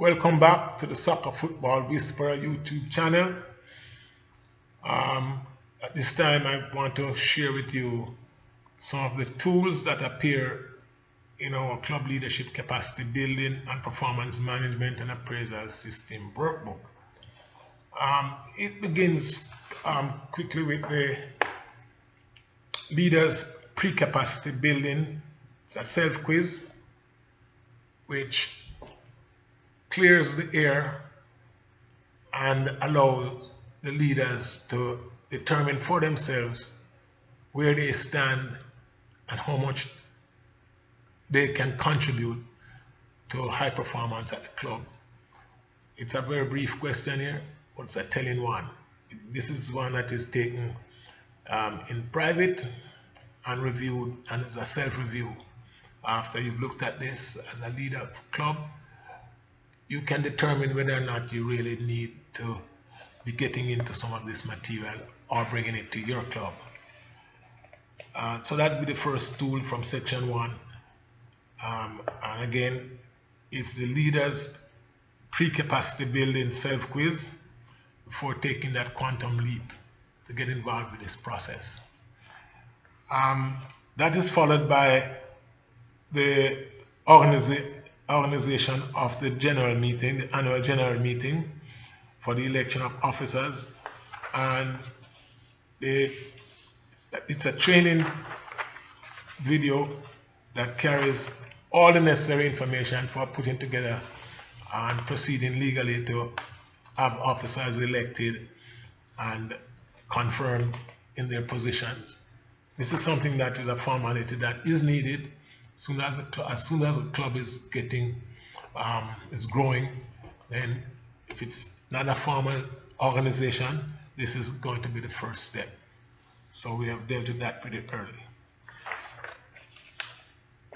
Welcome back to the Soccer Football Whisperer YouTube channel. At this time I want to share with you some of the tools that appear in our club leadership capacity building and performance management and appraisal system workbook. It begins quickly with the leaders pre-capacity building. It's a self-quiz which clears the air and allows the leaders to determine for themselves where they stand and how much they can contribute to high performance at the club. It's a very brief questionnaire, but it's a telling one. This is one that is taken in private and reviewed, and is a self-review. After you've looked at this as a leader of the club, you can determine whether or not you really need to be getting into some of this material or bringing it to your club. So that would be the first tool from section 1. And again, it's the leaders pre-capacity building self-quiz before taking that quantum leap to get involved with this process. That is followed by the organization of the general meeting, the annual general meeting for the election of officers, and it's a training video that carries all the necessary information for putting together and proceeding legally to have officers elected and confirmed in their positions. This is something that is a formality that is needed as soon as a club is getting is growing. Then if it's not a formal organization, this is going to be the first step. So we have dealt with that pretty early.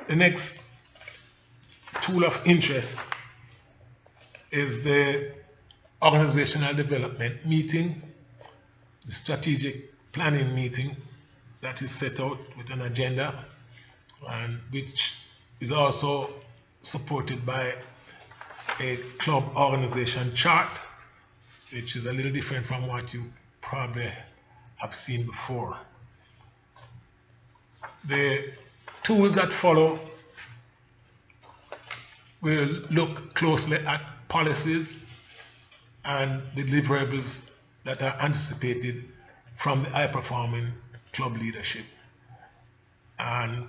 The next tool of interest is the organizational development meeting, the strategic planning meeting that is set out with an agenda, and which is also supported by a club organization chart, which is a little different from what you probably have seen before. The tools that follow will look closely at policies and deliverables that are anticipated from the high-performing club leadership, and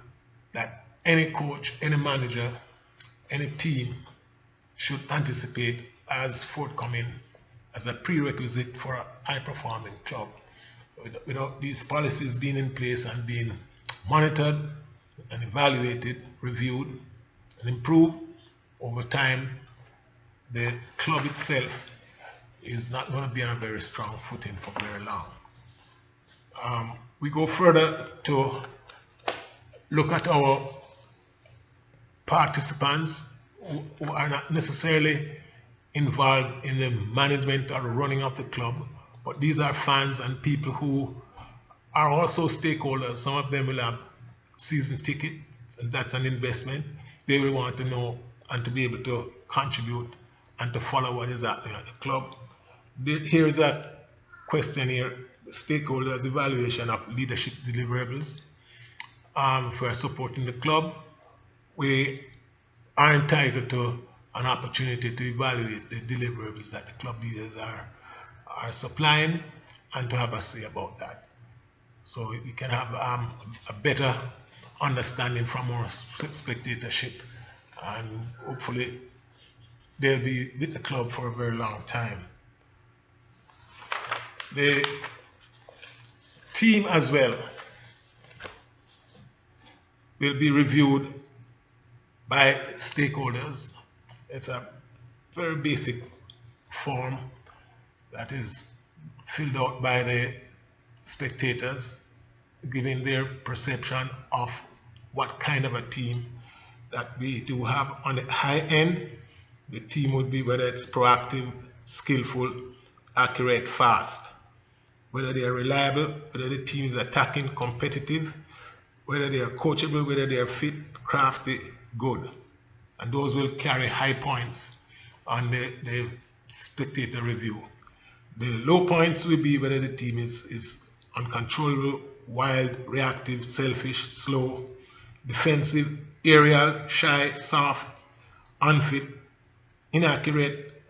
that any coach, any manager, any team should anticipate as forthcoming as a prerequisite for a high-performing club. Without these policies being in place and being monitored and evaluated, reviewed and improved over time, the club itself is not going to be on a very strong footing for very long. We go further to look at our participants who are not necessarily involved in the management or the running of the club, but these are fans and people who are also stakeholders. Some of them will have season tickets, and that's an investment. They will want to know and to be able to contribute and to follow what is happening at the club. Here is a questionnaire, stakeholders evaluation of leadership deliverables. If we are supporting the club, we are entitled to an opportunity to evaluate the deliverables that the club leaders are supplying and to have a say about that. So we can have a better understanding from our spectatorship, and hopefully they'll be with the club for a very long time. The team as well will be reviewed by stakeholders. It's a very basic form that is filled out by the spectators, giving their perception of what kind of a team that we do have. On the high end, the team would be whether it's proactive, skillful, accurate, fast, whether they are reliable, whether the team is attacking, competitive, whether they are coachable, whether they are fit, crafty, good. And those will carry high points on the spectator review. The low points will be whether the team is uncontrollable, wild, reactive, selfish, slow, defensive, aerial, shy, soft, unfit, inaccurate,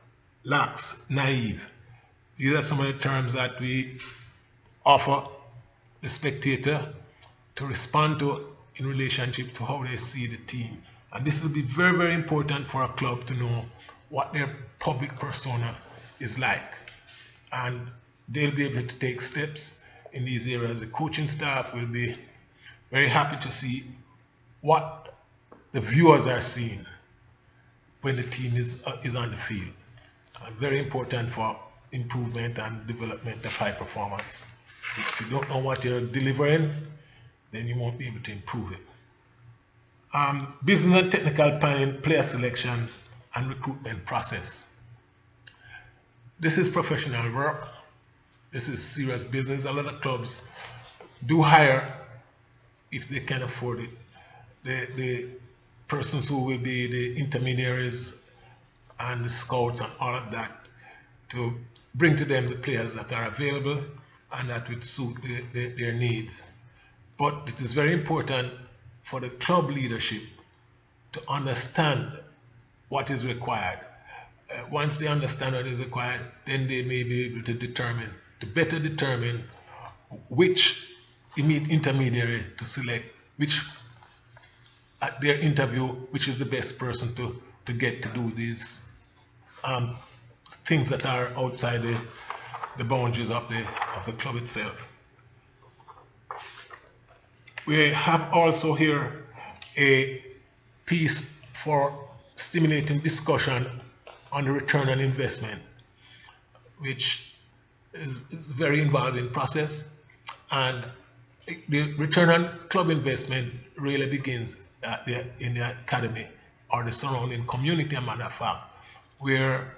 lax, naive. These are some of the terms that we offer the spectator to respond to in relationship to how they see the team. And this will be very, very important for a club to know what their public persona is like. And they'll be able to take steps in these areas. The coaching staff will be very happy to see what the viewers are seeing when the team is on the field. Very important for improvement and development of high performance. If you don't know what you're delivering, then you won't be able to improve it. Business and technical planning, player selection, and recruitment process. This is professional work. This is serious business. A lot of clubs do hire, if they can afford it, the persons who will be the intermediaries and the scouts and all of that to bring to them the players that are available and that would suit their needs. But it is very important for the club leadership to understand what is required. Once they understand what is required, then they may be able to better determine which intermediary to select, which at their interview, which is the best person to get to do these things that are outside the boundaries of the club itself. We have also here a piece for stimulating discussion on the return on investment, which is a very involving process. And the return on club investment really begins in the academy or the surrounding community, a matter of fact, where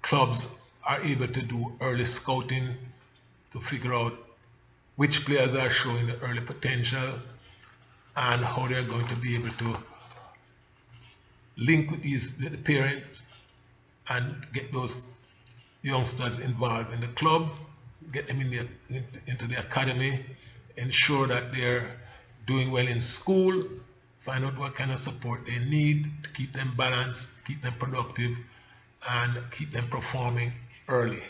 clubs are able to do early scouting to figure out which players are showing the early potential and how they're going to be able to link with the parents and get those youngsters involved in the club, get them into the academy, ensure that they're doing well in school, find out what kind of support they need to keep them balanced, keep them productive, and keep them performing early.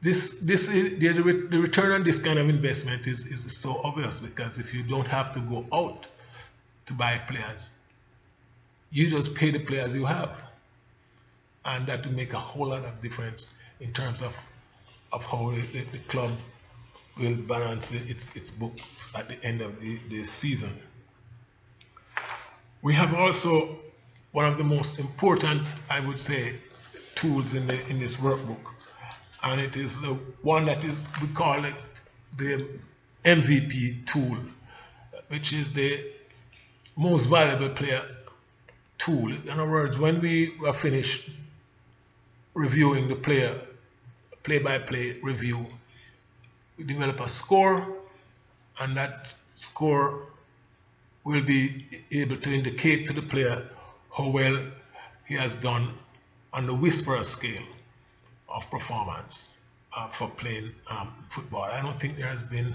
The return on this kind of investment is so obvious, because if you don't have to go out to buy players, you just pay the players you have, and that will make a whole lot of difference in terms of how the club will balance its books at the end of the season. We have also one of the most important, I would say, tools in this workbook, and it is the one that we call it the MVP tool, which is the most valuable player tool. In other words, when we are finished reviewing the player, play-by-play review, we develop a score, and that score will be able to indicate to the player how well he has done on the Whisperer scale of performance for playing football. I don't think there has been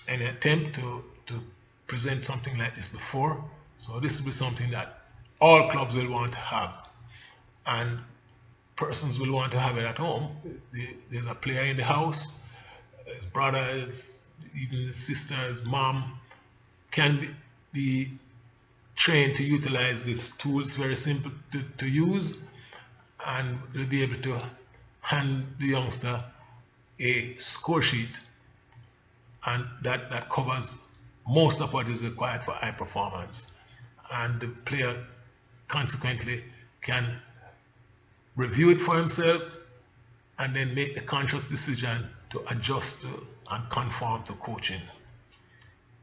any attempt to present something like this before, so this will be something that all clubs will want to have, and persons will want to have it at home. There's a player in the house, his brother, even his sister, his mom can be trained to utilize these tools. Very simple to use, and they'll be able to hand the youngster a score sheet, and that covers most of what is required for high performance, and the player consequently can review it for himself and then make the conscious decision to adjust to and conform to coaching.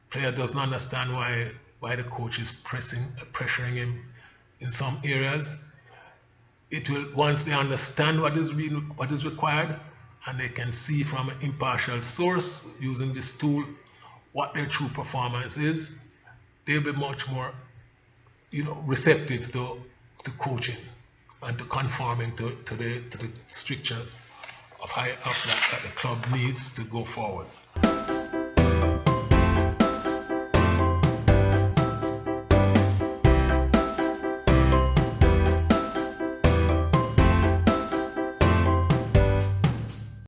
Player doesn't understand why the coach is pressuring him in some areas. It will, once they understand what is required, and they can see from an impartial source using this tool what their true performance is, they'll be much more receptive to to coaching and to conforming to the strictures of that the club needs to go forward.